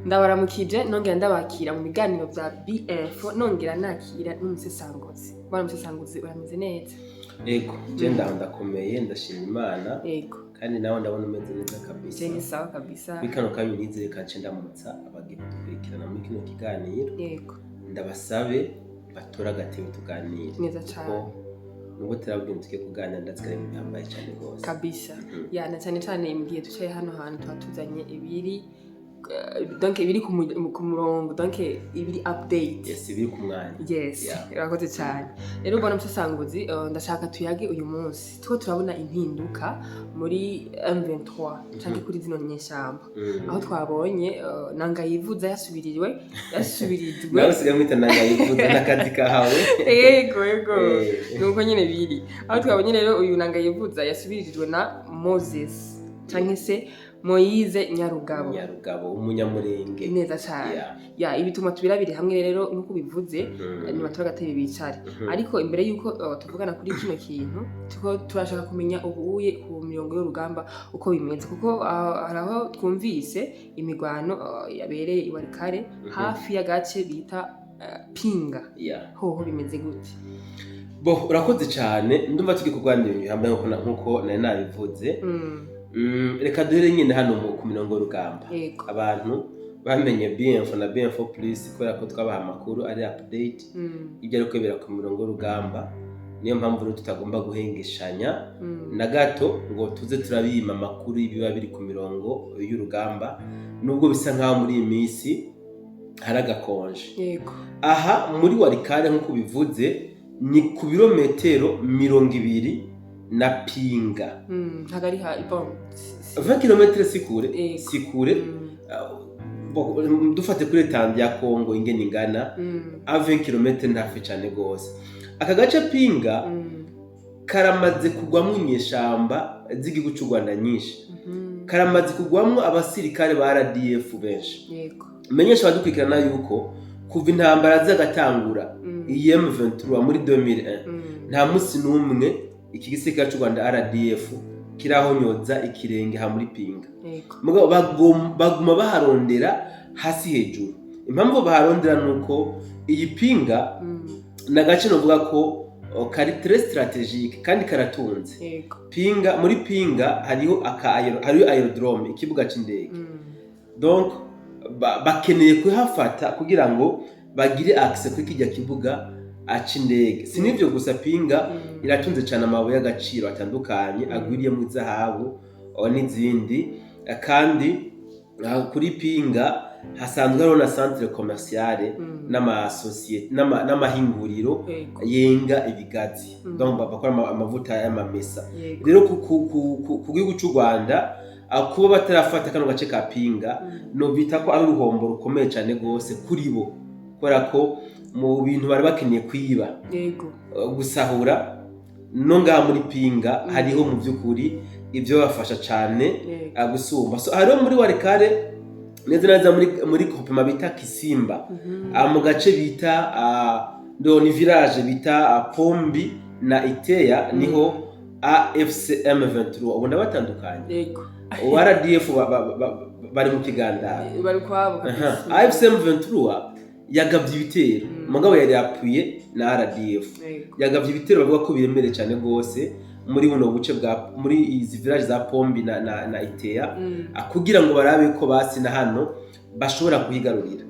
Ndabaramukije nongera ndabakira mu biganiro vya BF nongera nakira n'umusesanguzi. Bwana umusesanguzi urameze neza? Ego, je ndakomeye ndashima Imana. Ego. Kandi nawe ndabona umeze neza kabisa. Je ni sawa kabisa. Bikano kanyu nizeye kanje ndamutsa abagiye kudukurikirana muri kino kiganiro. Ego. Ndabasabe batora agatebe tuganire. Neza cyane. Nubwo turabwira tugiye kuganira ndatsikare bihambaye cyane gose. Kabisa. Ya na cyane imbwiye tucaye hano hantu twatuzanye ibiri donc ibiri ku murongo donc ibiri update. Yes, ibiri ku mwanya. Yes, irakoze cyane. Rero ubona umusesanguzi ndashaka tuyage uyu munsi. Tuko turabona impinduka muri M23 cyangwa kuri zino nyeshamba. Aho twabonye Nangayivuza yasubirijwe. Nawe sigaye mwita Nangayivuza n'akazi kahawe. Ego. Nuko nyene biri. Aho twabonye rero uyu Nangayivuza yasubirijwe na Moses cyangwa se Moise Nyarugabo umunyamurenge. Neza cyane. Ya ibituma tubirabire hamwe rero nuko bivuze nyuma turagatebe bicare. Ariko imbere yuko tuvugana kuri kino kintu tuko turashaka kumenya ubuye ku mirongo y'urugamba uko bimeze kuko haraho twumvise imigwano yabereye i Walikale hafi y'agace bita Pinga. Hoho bimeze gute? Bo urakoze cyane ndumva tugiye kuganira ibintu hamwe nkuko nari nabivuze. Reka duhere nyine hano ku mirongo y'urugamba. Abantu bamenye BF na BF Plus kubera ko twabaha amakuru ari update ibyo ari kwebera ku mirongo y'urugamba. Niyo mpamvu rero tutagomba guhengeshanya na gato ngo tuze turabima amakuru ibiba biri ku mirongo y'urugamba nubwo bisa nkaho muri iyi minsi hari agakonje. Aha muri Walikale nkuko bivuze ni ku birometero 200 na Pinga. Hagari ha ibon 20 km sikure. Dufate kuri tandi ya Kongo ingene ingana 20 km ntafi cyane gose. Aka gace Pinga karamaze kugwamwo inyeshamba z'igihugu cy'u Rwanda nyinshi. Karamaze kugwamwo abasirikare ba RDF benshi. Menyesha badukurikirana yuko kuva intambara zagatangura M23 muri 2001 nta musi numwe iki gisirikare cy'u Rwanda RDF kirahonyoza ikirenge ha muri Pinga. Mugabo baguma baharondera hasi hejuru. Impamvu baharondera nuko iyi Pinga nagace novuga ko kari très stratégique kandi karatunze. Pinga muri Pinga hariho aerodrome ikibuga c'indege. Donc bakeneye kuhafata kugira ngo bagire access kuri kijya kibuga acindege. Sinivyo gusa Pinga iratunze cyane amabuye y'agaciro atandukanye agwiriye mu zahabu n'izindi kandi kuri Pinga hasanzwe hariho na centre commerciale n'amasosiyete n'amahinguriro yenga ibigazi. Donc bakora amavuta y'amamesa. Rero ku gihugu cy'u Rwanda kuba batarafata kano gace ka Pinga no bita ko ari uruhombo rukomeye cyane gose kuri bo kubera ko mu bintu bari bakeneye kwiba gusahura no ngaha muri Pinga hariho mu by'ukuri ibyo bafasha cyane gusumba. So hariho muri Walikale neza muri groupement bita Kisimba mu gace bita ni village bita Pombi na Iteya niho AFC M23 ubona batandukanye. RDF bari mu kigandaro bari kwabo. AFC M23 yagavye ibitero mugabo yari appuye na RDF. Yagavye ibitero bavuga ko biremere cyane gose muri buno buce bwa muri izi village za Pombi na Iteya kugira ngo barabe ko basi na hano bashobora kuhigarurira.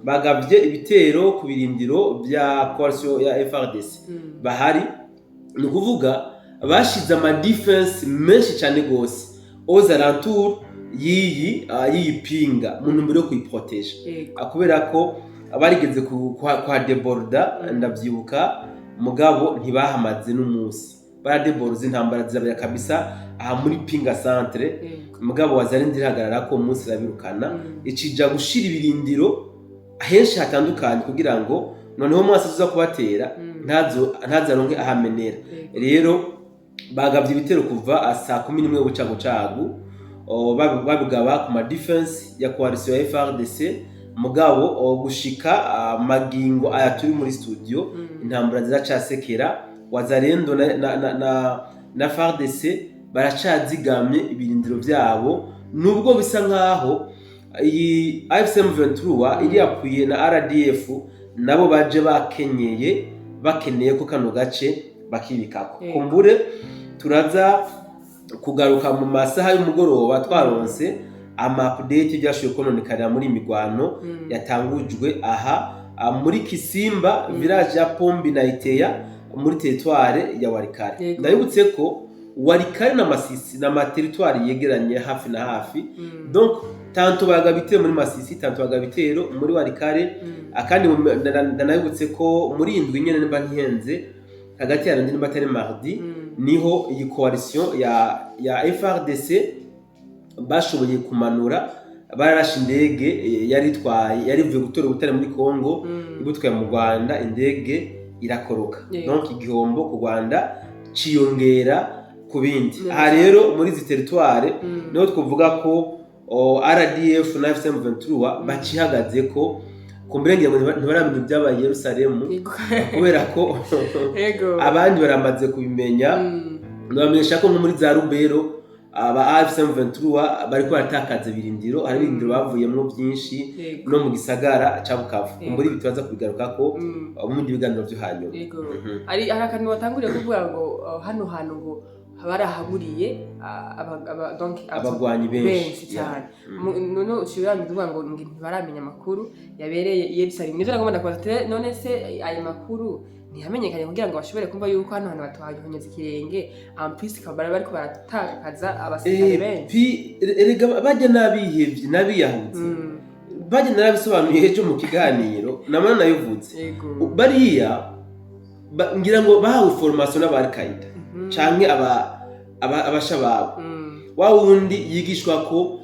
Bagavye ibitero ku birindiro bya coalition ya FRDC bahari ni kuvuga bashize ama defense menshi cyane gose aux alentours yiyi Pinga mu ntumbero yo kuyiproteger akubera ko abarigeze kwa deborda ndavyibuka mugabo ntibahamaze n'umunsi baradeborza intambara zirabira kabisa aha muri Pinga centre mugabo wazarindira hagarara ko umunsi rabirukana icija gushira ibirindiro henshi hatandukanye kugira ngo noneho mwase tuza kubatera ntazaronke ahamenera. Rero bagavye ibitero kuva saa 11 bucagu babugaba ku ma defense ya coalition ya FRDC mugabo gushika magingo aya turi muri studio intambara ziracasekera wazarendo na FRDC baracazigamye ibirindiro byabo nubwo bisa nkaho iyi AFC M23 iri yapuye na RDF nabo baje bakeneye ko kano gace bakibikako kumbure turaza kugaruka mu masaha y'umugoroba twaronse ama update byashoboye kononekarira muri imigwano yatangujwe aha muri Kisimba village ya Pombi na Iteya muri territoire ya Walikale. Ndabibutse ko Walikale na Masisi na territoire yegeranye hafi na hafi. Donc tanto bagabitero muri Masisi, tanto bagabitero muri Walikale, akandi ndanabibutse ko muri indwi nyene nimba ntihenze hagati ya ndindi batari mardi niho iyi coalition ya FRDC bashoboye kumanura bararashe indege yarivuye gutora ubutare muri Kongo ibutwaye mu Rwanda indege irakoroka. Donc igihombo ku Rwanda ciyongera ku bindi. Aha rero muri izi territoire niho twovuga ko RDF na AFC M23 bacihagaze ko kumbrengera ngo ntibaramenya ibyabaye Yerusalemu kubera ko abandi baramaze kubimenya. Nabamenyesha ko muri za Rubero aba AFC M23 bariko baratakaza birindiro, hari birindiro bavuyemwo byinshi no mu gisagara ca Bukavu. Muri bitaza kubigaruka ko mu biganiro byo hanyuma. Ari akantu batanguriye kuvuga ngo hano hantu ngo barahaburiye abagwanyi benshi cyane. None ushobora kuvuga ngo ntibaramenya amakuru yabereye Yerusalemu. Nivyo nagomba kubaza none se ayo makuru ntihamenyekanye kugira ngo bashobore kumva yuko hano hantu batuhanyuze ikirenge ampisi kabara bariko baratakaza abasirikare benshi. Erega bajya nabihevye nabiyahutse bajya narabisobanuye ejo mu kiganiro namana nayivutse bariya ngira ngo bahawe formation n'Al-Qaeda canke abashababo wa wundi yigishwa ko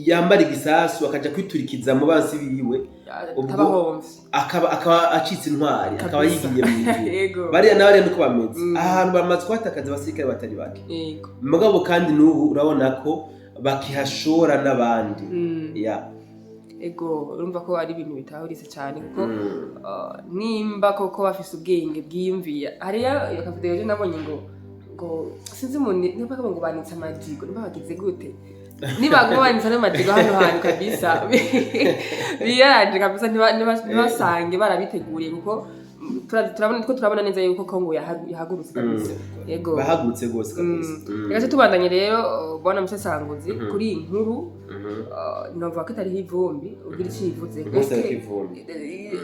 yambara igisasu akaja kwiturikiza mu bansi biwe ubwo akaba acitse intwari akaba yigiye mu ijuru. Bariya nabari nuko bameze ahantu bamaze kwatakaza abasirikare batari bake mugabo kandi n'ubu urabona ko bakihashora n'abandi urumva ko ari ibintu bitahuritse cyane kuko nimba koko bafise ubwenge bwiyumviye hariya akavuga ejo nabonye ngo sinzi umuntu niba ngo banitse amajigo niba bagize gute niba banitse n'amajigo hano hantu kabisa biyaranje kabisa ntibasange barabiteguriye kuko turabona neza yuko Kongo yahagurutse kabisa. Bahagurutse gose kabisa. Reka tubandanye rero bwana musesanguzi kuri inkuru novuga ko atari ivumbi ugira icivuze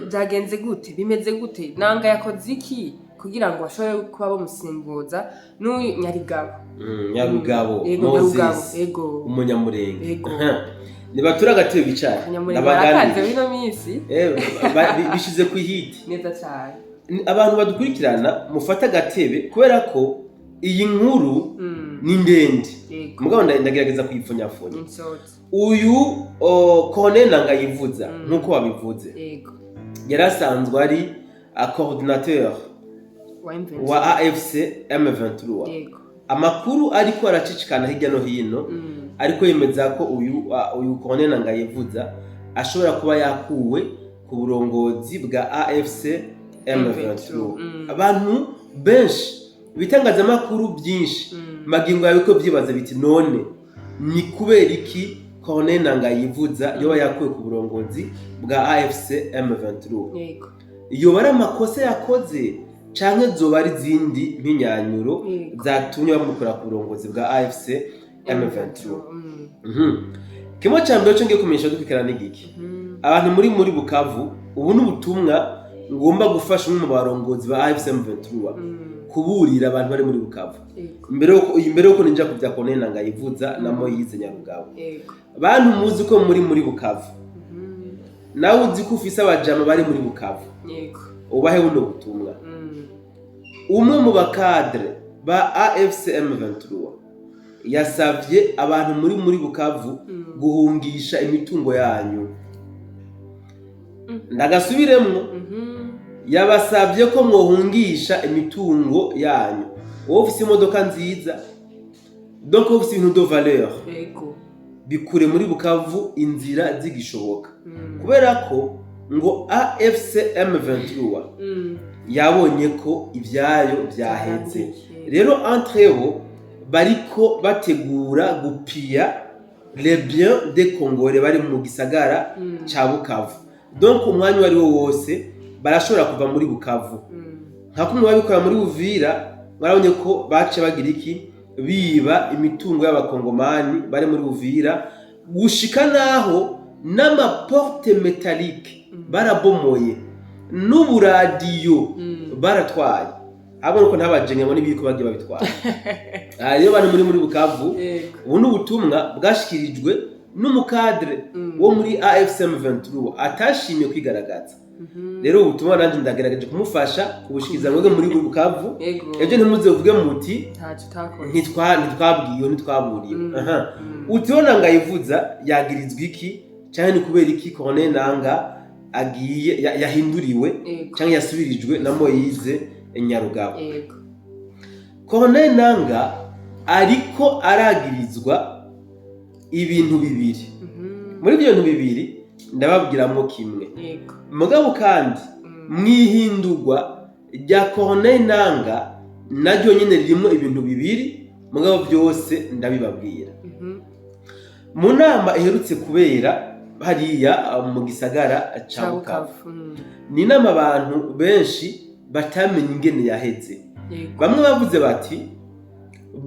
byagenze gute bimeze gute nanga yakoze iki kugira ngo bashobore kuba bamusimbuza n'uyu Nyarugabo Moses umunyamurenge nibatura gatebe bicari nabaganze bino minsi bishize ku hiti neza cyane. Abantu badukurikirana mufata gatebe kubera ko iyi nkuru ni ndende mugabo ndagerageza kuyipfunyapfunya. Uyu Colonel Nangayivuza nkuko wabivuze yarasanzwe ari coordinateur wa AFC M23. Amakuru ariko aracicikana hirya no hino ariko yemeza ko uyu Colonel Nangayivuza ashobora kuba yakuwe ku burongozi bwa AFC M23. Abantu benshi bitangazamakuru byinshi magingo yawe ko byibaza biti none ni kubera iki Colonel Nangayivuza yoba yakuwe ku burongozi bwa AFC M23. Iyo bari amakosa yakoze canke zoba ari zindi mpinyanyuro zatumye bamukora ku burongozi bwa AFC M23. Kimwe cya mbere cyo ngiye kumenyesha dukikana n'igiki abantu muri Bukavu ubu n'ubutumwa ngomba gufasha umwe mu barongozi ba AFC M23 kuburira abantu bari muri Bukavu imbere yuko ninja ku bya Colonel Nangayivuza na Moise Nyarugabo. Bantu muzi ko muri Bukavu nawe uzi ko ufise abajama bari muri Bukavu ubahe buno butumwa. Umwe mu bakadre ba AFC M23 yasavye abantu muri Bukavu guhungisha imitungo yanyu. Ndagasubiremwo yabasavye ko mwohungisha imitungo yanyu. Wowe ufise imodoka nziza donc ufise ibintu de valeur bikure muri Bukavu inzira zigishoboka kubera ko ngo AFC M23 yabonye ko ibyayo byaheze. Rero entre bo bariko bategura gupia les biens des Congolais bari mu gisagara ca Bukavu. Donc umwanya wari wo wose barashobora kuva muri Bukavu. Nka kumwe babikora muri Uvira, barabonye ko bace bagira iki biba imitungo y'abakongomani bari muri Uvira, gushika naho n'amaporte métallique barabomoye n'uburadiyo baratwaye. Abo nuko ntabajenge ngo nibiko bagiye babitwara. Iyo bari muri Bukavu, ubu n'ubutumwa bwashikirijwe n'umukadre wo muri AFCM 23 atashimye kwigaragaza. Rero ubutumwa nanje ndagerageje kumufasha kubushikiza mwege muri Bukavu. Ejo ntimuze uvuge muti ntitwaburiye. Utiona ngayivuza yagirizwa iki cyane kubera iki Corneille Nangaa agiye yahinduriwe cyangwa yasubirijwe na Moise Nyarugabo. Corneille Nangaa ariko aragirizwa ibintu bibiri. Muri ibyo bintu bibiri ndababwiramo kimwe. Mugabo kandi mwihindurwa rya Corneille Nangaa naryo nyine ririmo ibintu bibiri, mugabo byose ndabibabwira. Mu nama iherutse kubera hariya mu gisagara ca Bukavu, ni nama abantu benshi batamenye ingene yaheze. Bamwe bavuze bati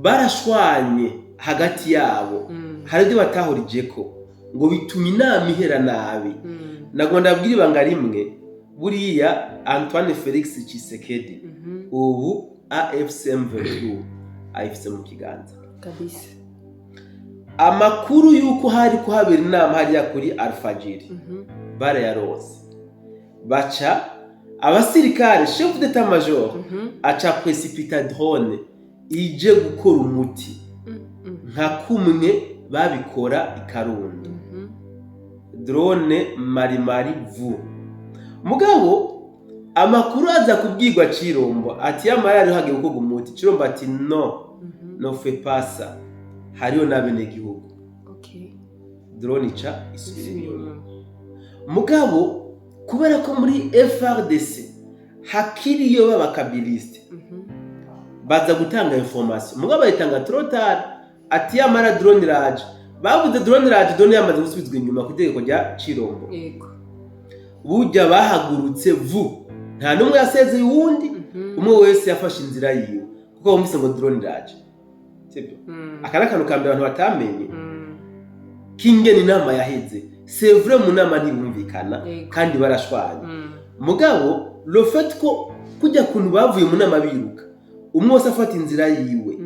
barashwanye hagati yabo, hari ibyo batahurijeko ngo bituma inama ihera nabi. Nagomba ndabwira ibanga rimwe, buriya Antoine Felix Tshisekedi ubu AFCM 22 ayifise mu kiganza kabisa. Amakuru yuko hari kuhabera inama hariya kuri Alfajiri barayarose, baca abasirikare chef d'état major aca précipita drone ije gukora umuti nka kumwe babikora ikarundo. Drone marimari vu. Mugabo amakuru aza kubwirwa Cirombo ati yamarari hagiye gukoga umuti. Cirombo ati no fait pas ça. Hariyo nabene gihugu. Drone ica isubira inyuma. Mugabo kubera ko muri FRDC hakiriyo babakabiliste baza gutanga information. Mugabo bayitanga trop tard ati yamara drone raje. Bavuze drone raje, drone yamaze gusubizwa inyuma ku itegeko rya Cirombo. Burya bahagurutse vu, nta numwe yasezeye uwundi, umwe wese yafashe inzira yiwe kuko bumvise ngo drone raje. Sibyo? Akana kantu kambere abantu batamenye kingene inama yaheze. C'est vrai mu nama ntibumvikana kandi barashwanye. Mugabo le fait ko kujya kuntu bavuye mu nama biruka, umwe wese afata inzira yiwe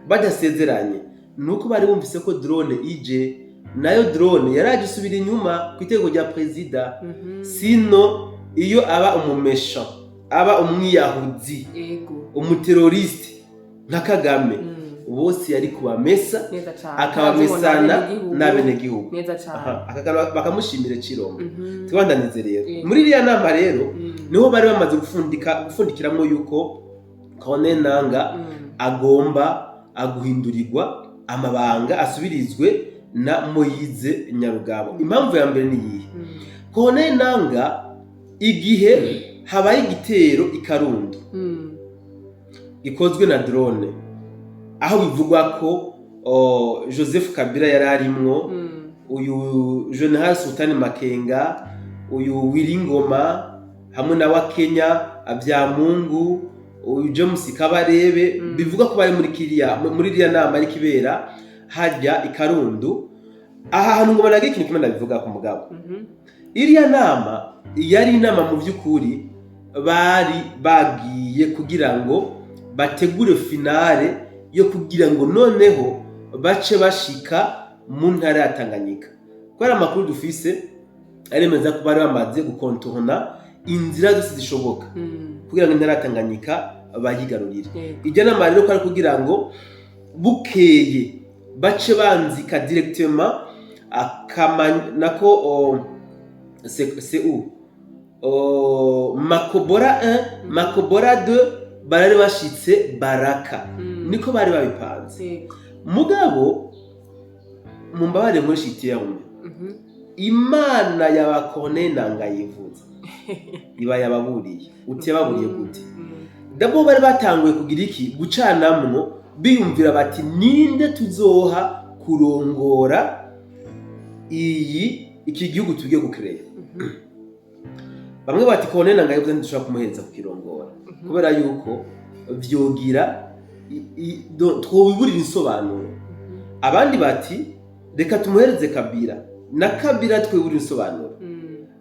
badasezeranye, nuko bari bumvise ko drone ije, nayo drone yaraje isubira inyuma ku itegeko rya president. Sino iyo aba umumesha, aba umwiyahuzi, umuteroriste nka Kagame, bose yari kubamesa akabamesana n'abene gihugu. Bakamushimira Cirombo. Twandanize rero muri iriya nama rero niho bari bamaze gufundikiramo yuko Corneille Nangaa agomba aguhindurirwa amabanga asubirizwe na Moise Nyarugabo. Impamvu ya mbere ni iyi: Corneille Nangaa igihe habaye igitero ikarundo gikozwe na drone, aho bivugwa ko Joseph Kabila yari arimwo, uyu General Sultan Makenga, uyu Wiringoma hamwe na wa Kenya Abyamungu, uyu James Kabarebe, bivuga ko bari muri iriya nama ari kibera hajya ikarundu. Aha hantu ngo banagira ikintu kimwe ndabivuga ku mugabo. Iriya nama yari inama mu by'ukuri bari bagiye kugira ngo bategure finale yo kugira ngo noneho bace bashika mu ntara ya Tanganyika. Kwara amakuru dufise aremeza ko bari bamaze gukontorona inzira zose zishoboka kugira ngo intara ya Tanganyika bayigarurire. Ijya nama rero ko ari kugira ngo bukeye bace banzika directement nako c'est où Makobora 1 Makobora 2 barari bashitse Baraka. Niko bari babipanze. Mugabo mumbabare muri shitiyamwe Imana yaba Corneille Nangaa yivuze iba yababuriye. Uti yababuriye gute? Dabo bari batanguye kugira iki gucanamwo, biyumvira bati ninde tuzoha kurongora iki gihugu tugiye gukereya. Bamwe bati Colonel Nanga yavuze ntidushobora kumuhereza kukirongora kubera yuko vyogira twobiburira insobanuro. Abandi bati reka tumuhereze Kabila na Kabila tweburira insobanuro.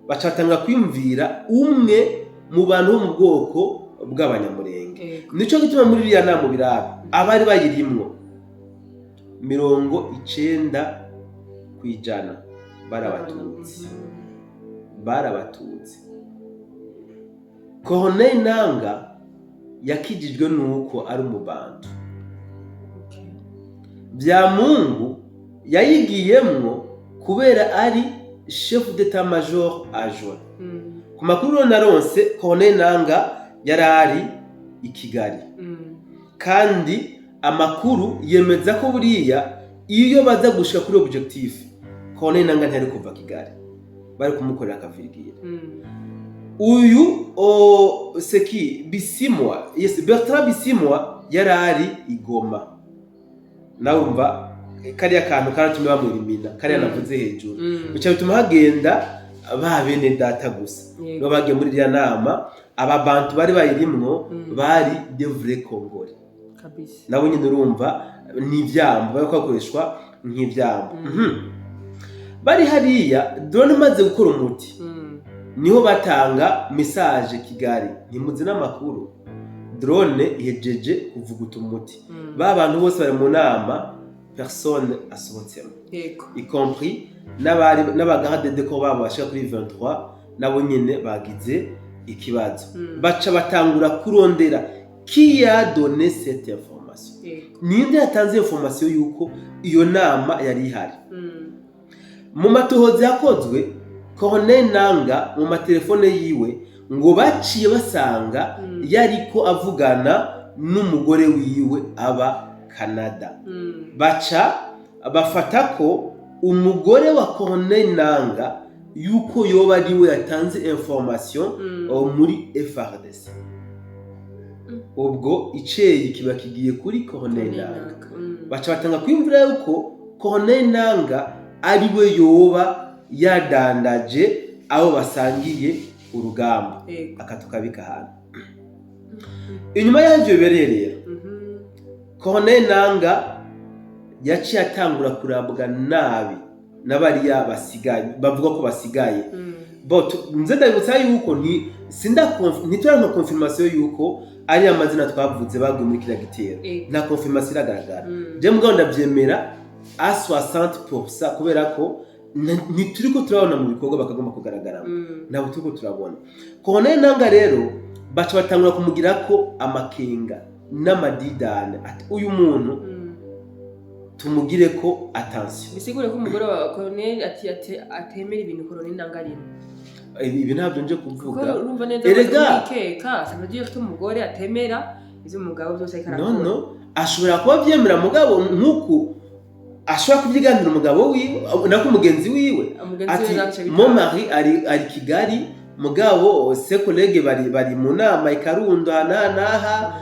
Bacatanga kwimvira umwe mu bantu bo mu bwoko bw'abanyamurenge. Nico gituma muri iriya nama birabe abari bayirimwo 90% barabatutsi. Colonel Nanga yakijijwe nuko ari umubantu. Byamungu yayigiyemwo kubera ari chef d'état major adjoint. Ku makuru naronse Colonel Nanga yarari i Kigali. Kandi amakuru yemeza ko buriya iyo baza gushika kuri objectif Colonel Nanga ntari kuva Kigali. Bari kumukorera akavirigira. Uyu Seki Bisimwa, yes, Bertrand Bisimwa yarari igoma. Naumva kariya kantu karatumye bamwirimina kariya navuze hejuru. Bica bituma hagenda ba bene data gusa. No bagiye muri iriya nama ababantu bari bayirimwo bari de vrai Congolais. Kabisa. Nabo nyine urumva ni ivyambo bari kwakoreshwa nk'ivyambo. Bari hariya drone maze gukora umuti. Niho batanga message Kigali ntimuzi n'amakuru drone ihejeje kuvuguta umuti. Ba bantu bose bari mu nama personne asohotsemo, y compris n'abagarde de corps babo bashika kuri 23 nabo nyene bagize ikibazo. Baca batangura kurondera qui a donné cette information. Ninde yatanze information yuko iyo nama yari ihari. Mu matohoza yakozwe Colonel Nanga mu matelefone yiwe ngo baciye basanga yariko avugana n'umugore wiwe aba Canada. Baca bafata ko umugore wa Colonel Nanga yuko yoba ariwe yatanze information muri FARDC. Ubwo iceye kiba kigiye kuri Colonel Nanga. Baca batanga kwimvira yuko Colonel Nanga ariwe yoba yadandaje abo basangiye urugamba akatukabika hano. Inyuma y'ivyo bererera Colonel Nanga yaciye atangura kurabwa nabi n'abariya basigaye bavuga ko basigaye. Nze ndabutsa yuko ntiturana confirmation yuko ari amazina twavuze baguye muri kira gitero. Na confirmation iragaragara. Je mugabo ndavyemera a 60% kubera ko ntituriko turabona mu bikorwa bakagomba kugaragara. Nabo turiko turabona. Colonel Nanga rero baca batangura kumugira ko amakenga n'amadidane ati uyu muntu tumugire ko attention. Bisigure ko umugore wa Colonel atemera ibintu Colonel Nanga arimo. Ibi ntabyo nje kuvuga. Urumva neza ko ikeka sanagiye afite umugore atemera izo mugabo byose karakora. No ashobora kuba byemera mugabo nkuko ashobora kubyiganira umugabo wiwe nako mugenzi wiwe ati mon mari ari Kigali mugabo se collègue bari mu nama ikarundo hanaha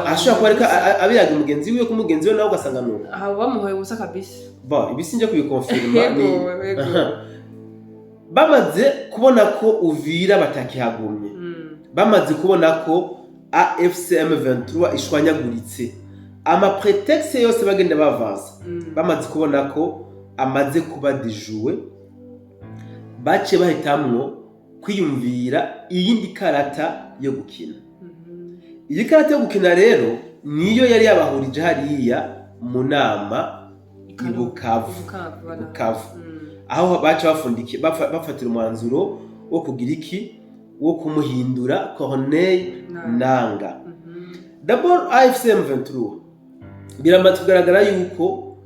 ashobora kuba abiyaga mugenzi wiwe ko mugenzi we nawe ugasanga nuko aha bamuhoye gusa kabisa. Ibisinje kubikonfirma ni bamaze kubona ko Uvira batakihagumye. Bamaze kubona ko AFC M23 ishwanyaguritse. Ama pretext yose bagenda bavansa. Bamaze kubona ko amaze kuba dijoué. Bace bahitamwo kwiyumvira iyindi karata yo gukina. Iyi karata yo gukina rero niyo yari yabahurije hariya mu nama i Bukavu. Aho baca bafundikiye bafatira umwanzuro wo kugira iki wo kumuhindura Colonel Nanga. D'abord AFC M23 biramaze kugaragara yuko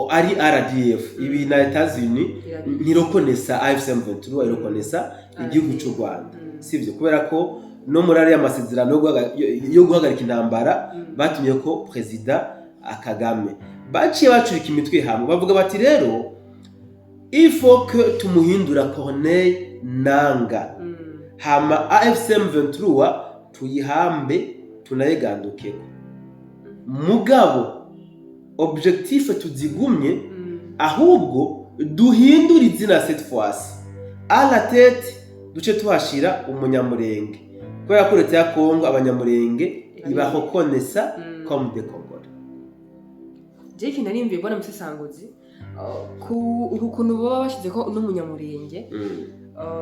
ari RDF ibi na Etats-Unis ntirokonesa AFC M23 irokonesa igihugu cy'u Rwanda. Sivyo kubera ko no murari y'amasezerano yo guhagarika intambara batumye ko president Kagame baciye bacurika imitwe hamwe bavuga bati rero il faut que tumuhindura Colonel Nanga. Hama AFC M23 tuyihambe tunayegandukeko. Mugabo objectif tuzigumye ahubwo duhindura izina cette fois à la tête duce tuhashira umunyamurenge kubera ko leta ya Kongo abanyamurenge ibahokonesa comme des Congolais. Jeki narimbiye bwana musesanguzi ku ukuntu baba bashize ko n'umunyamurenge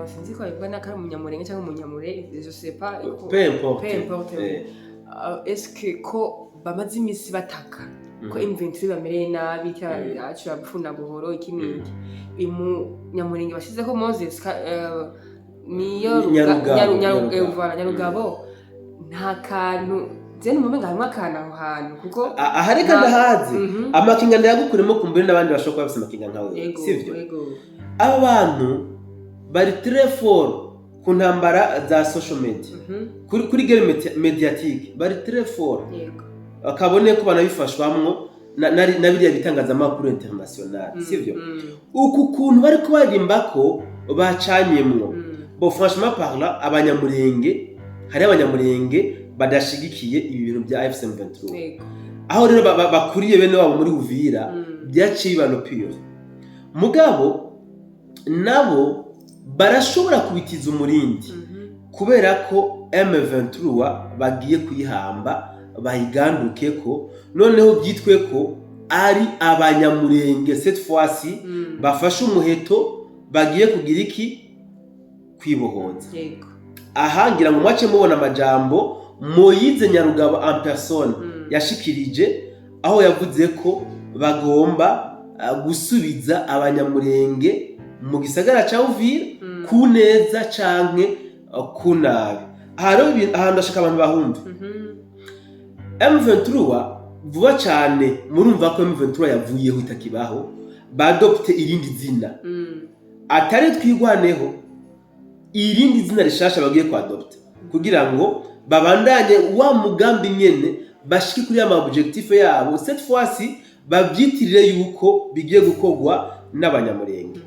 sinzi ko ayibwa nakari umunyamurenge cyangwa umunyamure je sais pas peu importe est-ce que ko bamaze imisi bataka ko inventory bamereye nabi cyacu bafuna buhoro ikimiki umunyamurenge bashize ko Moses niyo nyarugabo nta kantu zene mumenga hamwe akana aho hantu kuko ahareka ndahazi amakinga ndayagukuremo kumbere n'abandi bashobora bafite amakinga nkawe sivyo aba bantu bari très fort ku ntambara za social media kuri guerre médiatique bari très fort akabone ko banabifashwamwo na biriya bitangazamakuru international sivyo uku kuntu bari kubarimba ko bacanyemwo bo franchement parlant abanyamurenge hari abanyamurenge badashigikiye ibi bintu bya AFC M23 aho rero bakuriye bene wabo muri Uvira byaciye bano pure mugabo nabo barashobora kubitiza umurindi kubera ko M23 bagiye kuyihamba bayiganduke ko noneho byitwe ko ari abanyamurenge cette fois-ci bafashe umuheto bagiye kugira iki kwibohoza aha ngira ngo mwace mubona amajambo Moyize Nyarugabo en personne yashikirije aho yavuze ko bagomba gusubiza abanyamurenge mu gisagara ca Uvira ku neza canke ku nabi ahantu ashaka abantu bahumva M23 vuba cyane murumva ko M23 yavuyeho itakibaho badopte irindi zina atari twigwaneho irindi zina rishasha bagiye kwa adopte kugira ngo babandanye wa mugambi nyene bashiki kuri ama objectif yabo cette fois-ci babyitirire yuko bigiye gukogwa n'abanyamurenge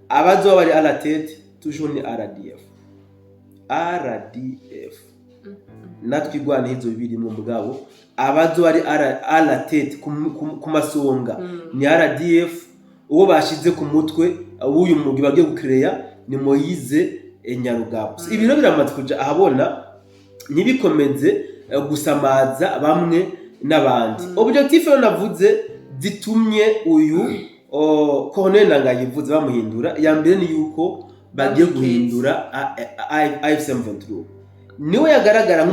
abazo bari à la tête toujours ni RDF natwigwana hizo bibiri mu mugabo abazo bari à la tête ku masonga ni RDF uwo bashize ku mutwe w'uyu mugi bagiye gucreya ni Moyize Nyarugabo ibiro biramaze kuja ahabona nibikomeze gusamaza bamwe n'abandi objectif yo navuze zitumye uyu Colonel Nangayivuze bamuhindura ya mbere ni yuko bagiye guhindura AFC M23 niwe yagaragara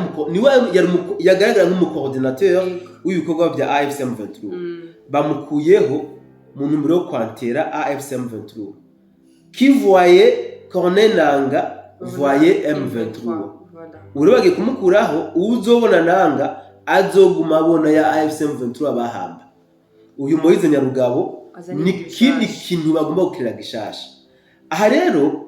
nk'umucoordinateur w'ibikorwa bya AFC M23 bamukuyeho mu numero yo kwantera AFC M23 qui voyait Colonel Nanga voyait M23 urabagiye kumukuraho uzobona Nanga azoguma abona ya AFC M23 bahamba uyu Moyize Nyarugabo ni kindi kintu bagomba gukira gishasha aha rero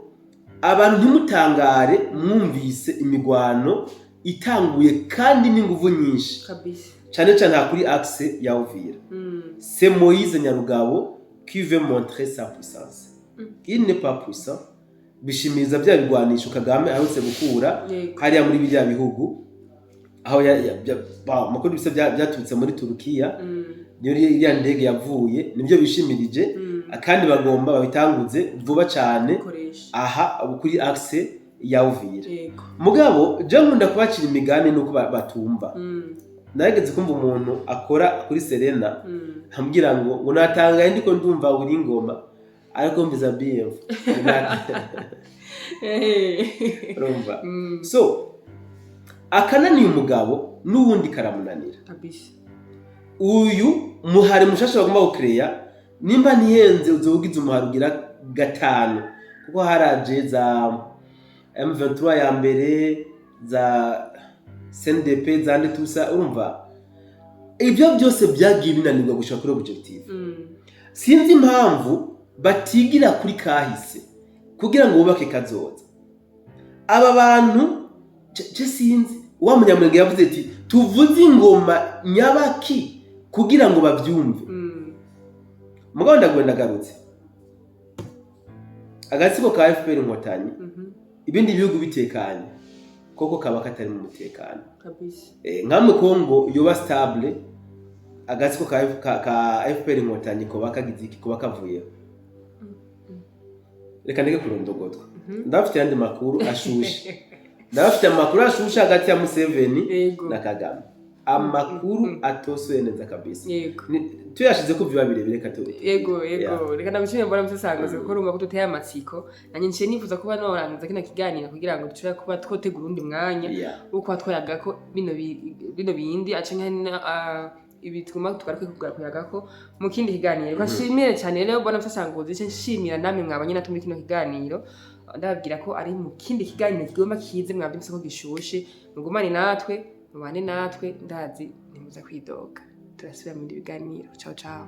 abantu ntimutangare mwumvise imigwano itanguye kandi n'inguvu nyinshi kabisa cyane cyane kuri axe ya Uvira c'est Moyize Nyarugabo qui veut montrer sa puissance il n'est pas puissant bishimiriza bya bigwanisho Kagame aherutse gukura hariya muri bijya bihugu aho makuru bisa byaturutse muri Turukiya niyo iriya ndege yavuye nibyo bishimirije kandi bagomba babitanguze vuba cyane aha kuri axe ya Uvira mugabo je nkunda kubacira imigani nuko batumva nageze kumva umuntu akora kuri Serena ambwira ngo unatangaye ndiko ndumva uri ngoma ariko mbiza BF rumva so akananiye umugabo n'ubundi karamunanira kabisa uyu muhari mushasha bagomba gukreya nimba ntihenze uzobugize umuharugira gatanu kuko haraje za M23 ya mbere za CNDP zande tusa urumva ibyo byose byagiye binanirwa gushaka kuri objective sinzi impamvu batigira kuri kahise kugira ngo bubake kazoza aba bantu je sinzi wa munyamurenge yavuze ati tuvuze ingoma nyabaki kugira ngo bavyumve mugabo ndagwenda garutse agatsiko ka FPR Inkotanyi ibindi bihugu bitekanye koko kaba katari mu mutekano kabisa nkamwe Kongo yoba stable agatsiko ka FPR Inkotanyi ko bakagize iki ko bakavuye reka ndeke kurondogotwa ndabafite yandi makuru ashushe ndabafite amakuru ashushe hagati ya Museveni na Kagame amakuru atosoye neza kabisa tuyashize ko biba birebire katore yego reka nabishimye mbona musasangaze kuko urumva ko tuteye amatsiko nanye nciye nifuza kuba norangiza kino kiganiro kugira ngo dushobore kuba twotegura undi mwanya wo kuba twayaga ko bino bindi aca ibituma tugaruke kuyaga ko mu kindi kiganiro kwashimire cyane rero mbona musasanguze cyo nshimira namwe mwabanye natumwe kino kiganiro ndababwira ko ari mu kindi kiganiro kigomba kize mwabyumvise ko gishushe mugumane natwe mubane natwe ndazi nimuza kwidoga turasubira mu biganiro ciao ciao